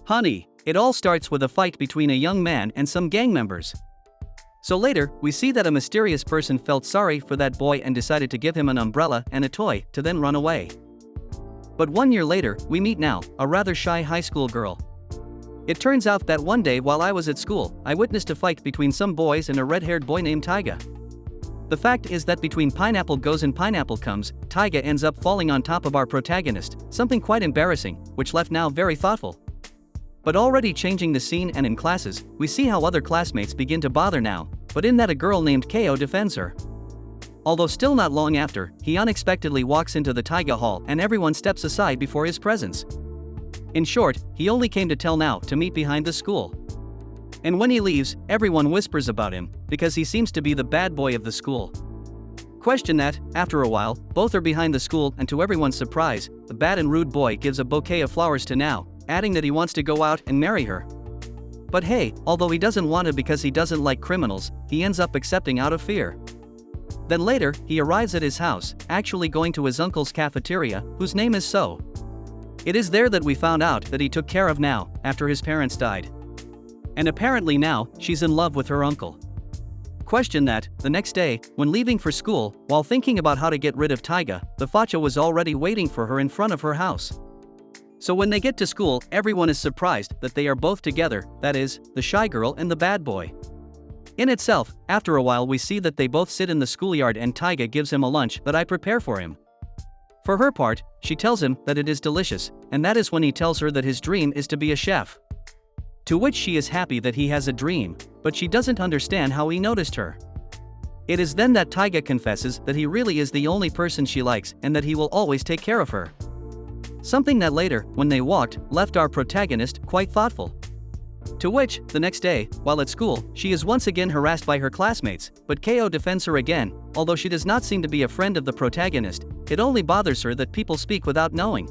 Honey, it all starts with a fight between a young man and some gang members. So later, we see that a mysterious person felt sorry for that boy and decided to give him an umbrella and a toy to then run away. But 1 year later, we meet now, a rather shy high school girl. It turns out that one day while I was at school, I witnessed a fight between some boys and a red-haired boy named Taiga. The fact is that between pineapple goes and pineapple comes, Taiga ends up falling on top of our protagonist, something quite embarrassing, which left now very thoughtful. But already changing the scene and in classes, we see how other classmates begin to bother now, but in that a girl named Ko defends her. Although still not long after, he unexpectedly walks into the Taiga hall and everyone steps aside before his presence. In short, he only came to tell now to meet behind the school. And when he leaves, everyone whispers about him, because he seems to be the bad boy of the school. Question that, after a while, both are behind the school and to everyone's surprise, the bad and rude boy gives a bouquet of flowers to Now, adding that he wants to go out and marry her. But hey, although he doesn't want to because he doesn't like criminals, he ends up accepting out of fear. Then later, he arrives at his house, actually going to his uncle's cafeteria, whose name is So. It is there that we found out that he took care of Now, after his parents died. And apparently now, she's in love with her uncle. Question that, the next day, when leaving for school, while thinking about how to get rid of Taiga, the facha was already waiting for her in front of her house. So when they get to school, everyone is surprised that they are both together, that is, the shy girl and the bad boy. In itself, after a while we see that they both sit in the schoolyard and Taiga gives him a lunch that I prepare for him. For her part, she tells him that it is delicious, and that is when he tells her that his dream is to be a chef. To which she is happy that he has a dream, but she doesn't understand how he noticed her. It is then that Taiga confesses that he really is the only person she likes and that he will always take care of her. Something that later, when they walked, left our protagonist quite thoughtful. To which, the next day, while at school, she is once again harassed by her classmates, but Ko defends her again. Although she does not seem to be a friend of the protagonist, it only bothers her that people speak without knowing.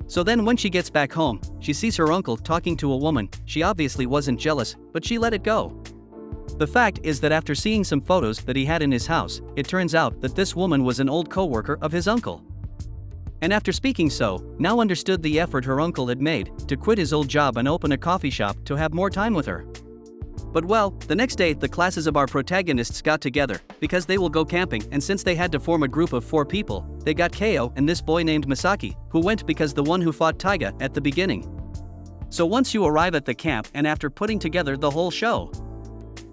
So then when she gets back home, she sees her uncle talking to a woman. She obviously wasn't jealous, but she let it go. The fact is that after seeing some photos that he had in his house, it turns out that this woman was an old co-worker of his uncle. And after speaking So, Now understood the effort her uncle had made to quit his old job and open a coffee shop to have more time with her. But well, the next day the classes of our protagonists got together, because they will go camping, and since they had to form a group of 4 people, they got Ko and this boy named Misaki, who went because the one who fought Taiga at the beginning. So once you arrive at the camp and after putting together the whole show,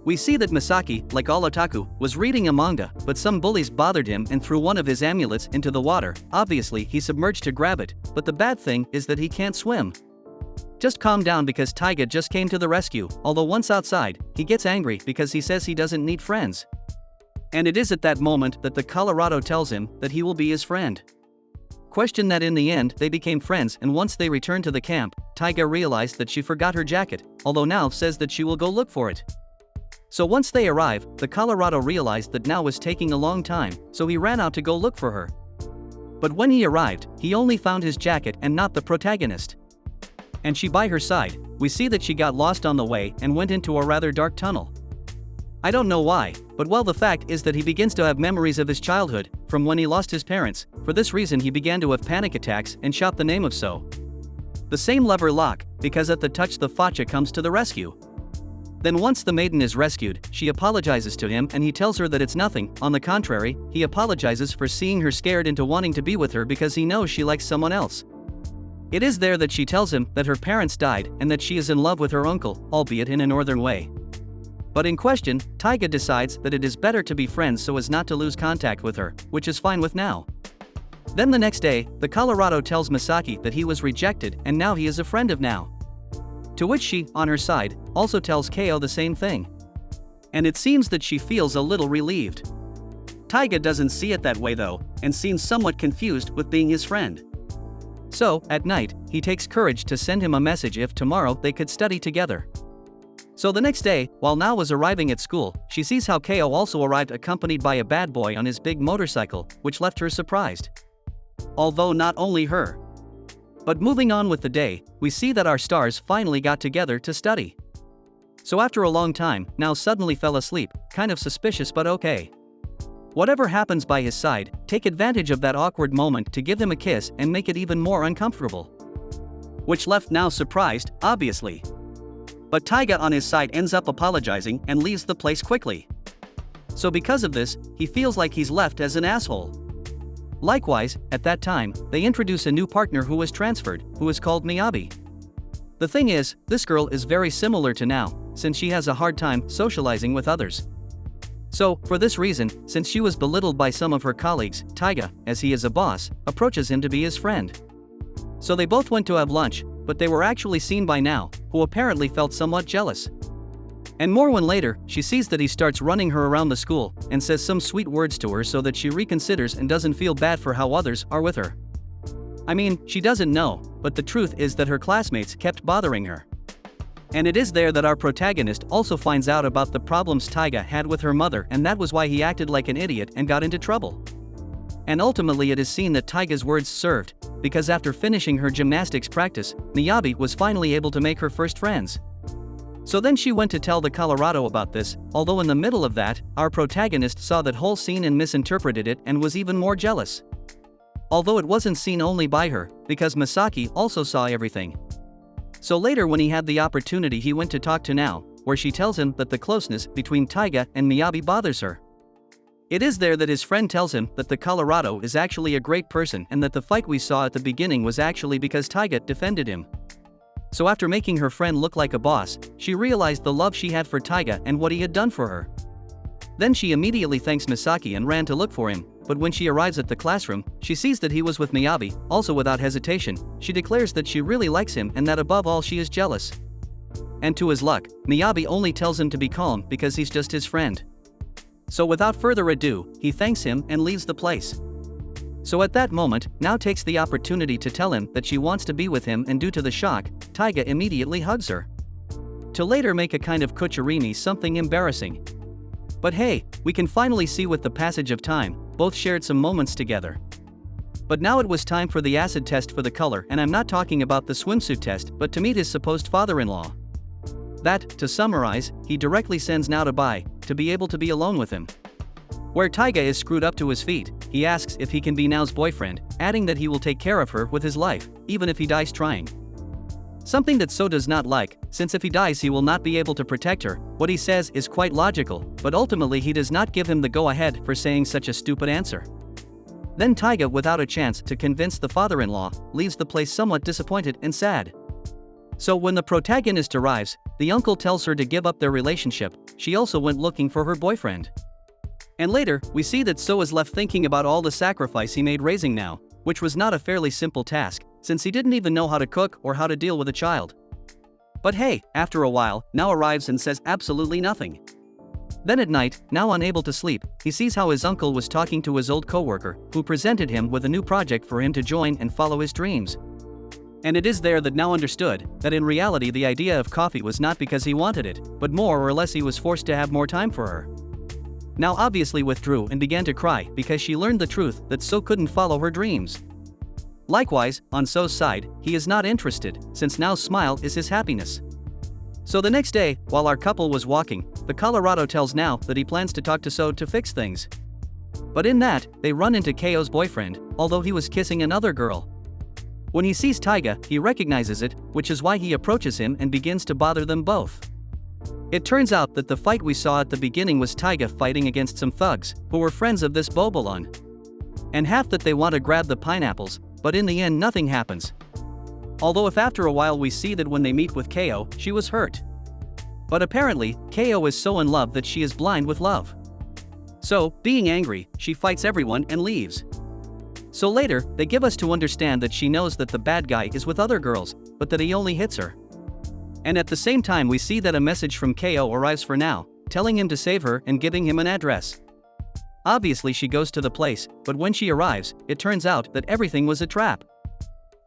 we see that Misaki, like all otaku, was reading a manga, but some bullies bothered him and threw one of his amulets into the water. Obviously he submerged to grab it, but the bad thing is that he can't swim. Just calm down because Taiga just came to the rescue, although once outside, he gets angry because he says he doesn't need friends. And it is at that moment that the Colorado tells him that he will be his friend. Question that in the end they became friends, and once they returned to the camp, Taiga realized that she forgot her jacket, although Now says that she will go look for it. So once they arrive, the Colorado realized that Now was taking a long time, so he ran out to go look for her. But when he arrived, he only found his jacket and not the protagonist. And she by her side, we see that she got lost on the way and went into a rather dark tunnel. I don't know why, but well, the fact is that he begins to have memories of his childhood, from when he lost his parents. For this reason he began to have panic attacks and shout the name of So. The same lever lock, because at the touch the facha comes to the rescue. Then once the maiden is rescued, she apologizes to him and he tells her that it's nothing. On the contrary, he apologizes for seeing her scared into wanting to be with her because he knows she likes someone else. It is there that she tells him that her parents died and that she is in love with her uncle, albeit in a northern way. But in question, Taiga decides that it is better to be friends so as not to lose contact with her, which is fine with Now. Then the next day, the Colorado tells Misaki that he was rejected and now he is a friend of Now. To which she, on her side, also tells Ko the same thing. And it seems that she feels a little relieved. Taiga doesn't see it that way though, and seems somewhat confused with being his friend. So, at night, he takes courage to send him a message if tomorrow they could study together. So the next day, while Now was arriving at school, she sees how Ko also arrived accompanied by a bad boy on his big motorcycle, which left her surprised. Although not only her. But moving on with the day, we see that our stars finally got together to study. So after a long time, Now suddenly fell asleep, kind of suspicious but okay. Whatever happens by his side, take advantage of that awkward moment to give him a kiss and make it even more uncomfortable. which left now surprised, obviously. But Taiga on his side ends up apologizing and leaves the place quickly. So because of this, he feels like he's left as an asshole. Likewise, at that time, they introduce a new partner who was transferred, who is called Miyabi. The thing is, this girl is very similar to Now, since she has a hard time socializing with others. So, for this reason, since she was belittled by some of her colleagues, Taiga, as he is a boss, approaches him to be his friend. So they both went to have lunch, but they were actually seen by Now, who apparently felt somewhat jealous. And more when later, she sees that he starts running her around the school, and says some sweet words to her so that she reconsiders and doesn't feel bad for how others are with her. I mean, she doesn't know, but the truth is that her classmates kept bothering her. And it is there that our protagonist also finds out about the problems Taiga had with her mother, and that was why he acted like an idiot and got into trouble. And ultimately it is seen that Taiga's words served, because after finishing her gymnastics practice, Miyabi was finally able to make her first friends. So then she went to tell the Colorado about this, although in the middle of that, our protagonist saw that whole scene and misinterpreted it and was even more jealous. Although it wasn't seen only by her, because Masaki also saw everything. So later when he had the opportunity he went to talk to Now, where she tells him that the closeness between Taiga and Miyabi bothers her. It is there that his friend tells him that the Colorado is actually a great person and that the fight we saw at the beginning was actually because Taiga defended him. So after making her friend look like a boss, she realized the love she had for Taiga and what he had done for her. Then she immediately thanks Misaki and ran to look for him, but when she arrives at the classroom, she sees that he was with Miyabi. Also without hesitation, she declares that she really likes him and that above all she is jealous. And to his luck, Miyabi only tells him to be calm because he's just his friend. So without further ado, he thanks him and leaves the place. So at that moment, Now takes the opportunity to tell him that she wants to be with him, and due to the shock, Taiga immediately hugs her. To later make a kind of kucharimi something embarrassing. But hey, we can finally see with the passage of time, both shared some moments together. But now it was time for the acid test for the color, and I'm not talking about the swimsuit test, but to meet his supposed father-in-law. That, to summarize, he directly sends Now to buy, to be able to be alone with him. Where Taiga is screwed up to his feet, he asks if he can be Nao's boyfriend, adding that he will take care of her with his life, even if he dies trying. Something that So does not like, since if he dies he will not be able to protect her. What he says is quite logical, but ultimately he does not give him the go-ahead for saying such a stupid answer. Then Taiga, without a chance to convince the father-in-law, leaves the place somewhat disappointed and sad. So when the protagonist arrives, the uncle tells her to give up their relationship. She also went looking for her boyfriend. And later, we see that So is left thinking about all the sacrifice he made raising Now, which was not a fairly simple task, since he didn't even know how to cook or how to deal with a child. But hey, after a while, Now arrives and says absolutely nothing. Then at night, Now unable to sleep, he sees how his uncle was talking to his old co-worker, who presented him with a new project for him to join and follow his dreams. And it is there that Now understood that in reality the idea of coffee was not because he wanted it, but more or less he was forced to have more time for her. Now obviously withdrew and began to cry because she learned the truth that So couldn't follow her dreams. Likewise, on So's side, he is not interested, since Nao's smile is his happiness. So the next day, while our couple was walking, the Colorado tells Nao that he plans to talk to So to fix things. But in that, they run into Keio's boyfriend, although he was kissing another girl. When he sees Taiga, he recognizes it, which is why he approaches him and begins to bother them both. It turns out that the fight we saw at the beginning was Taiga fighting against some thugs, who were friends of this Bobolon. And half that they want to grab the pineapples, but in the end nothing happens. Although if after a while we see that when they meet with Keio, she was hurt. But apparently, Keio is so in love that she is blind with love. So, being angry, she fights everyone and leaves. So later, they give us to understand that she knows that the bad guy is with other girls, but that he only hits her. And at the same time we see that a message from Keio arrives for Nao, telling him to save her and giving him an address. Obviously she goes to the place, but when she arrives, it turns out that everything was a trap.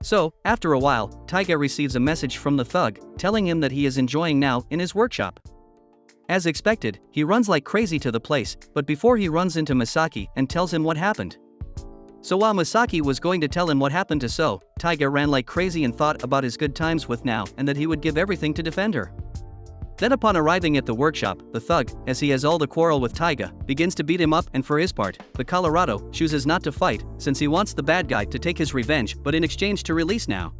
So, after a while, Taiga receives a message from the thug, telling him that he is enjoying Nao in his workshop. As expected, he runs like crazy to the place, but before he runs into Misaki and tells him what happened. So while Misaki was going to tell him what happened to So, Taiga ran like crazy and thought about his good times with Nao and that he would give everything to defend her. Then upon arriving at the workshop, the thug, as he has all the quarrel with Taiga, begins to beat him up, and for his part, the Colorado chooses not to fight since he wants the bad guy to take his revenge but in exchange to release Nao.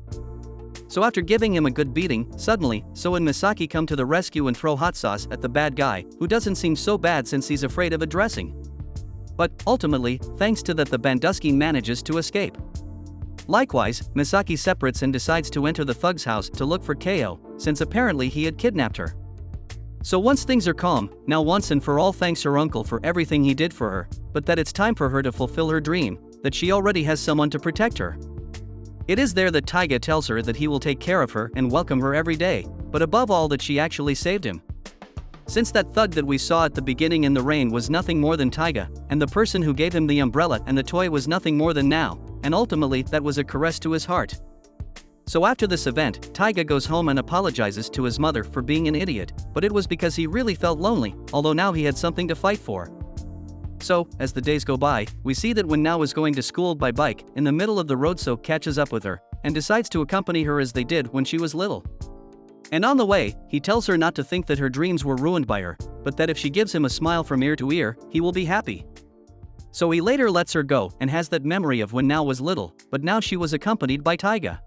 So after giving him a good beating, suddenly, So and Misaki come to the rescue and throw hot sauce at the bad guy, who doesn't seem so bad since he's afraid of a dressing. But, ultimately, thanks to that the Banduski manages to escape. Likewise, Misaki separates and decides to enter the thug's house to look for Ko, since apparently he had kidnapped her. So once things are calm, now once and for all thanks her uncle for everything he did for her, but that it's time for her to fulfill her dream, that she already has someone to protect her. It is there that Taiga tells her that he will take care of her and welcome her every day, but above all that she actually saved him. Since that thug that we saw at the beginning in the rain was nothing more than Taiga, and the person who gave him the umbrella and the toy was nothing more than Now, and ultimately that was a caress to his heart. So after this event, Taiga goes home and apologizes to his mother for being an idiot, but it was because he really felt lonely, although now he had something to fight for. So, as the days go by, we see that when Now is going to school by bike, in the middle of the road So catches up with her, and decides to accompany her as they did when she was little. And on the way, he tells her not to think that her dreams were ruined by her, but that if she gives him a smile from ear to ear, he will be happy. So he later lets her go and has that memory of when Now was little, but now she was accompanied by Taiga.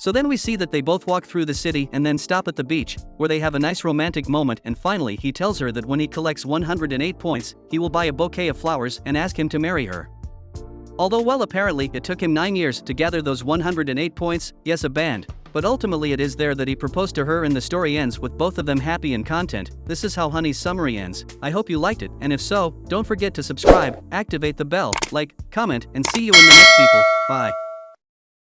So then we see that they both walk through the city and then stop at the beach, where they have a nice romantic moment, and finally he tells her that when he collects 108 points, he will buy a bouquet of flowers and ask him to marry her. Although well apparently it took him 9 years to gather those 108 points, yes a band, but ultimately it is there that he proposed to her and the story ends with both of them happy and content. This is how Honey's summary ends. I hope you liked it, and if so, don't forget to subscribe, activate the bell, like, comment, and see you in the next people. Bye.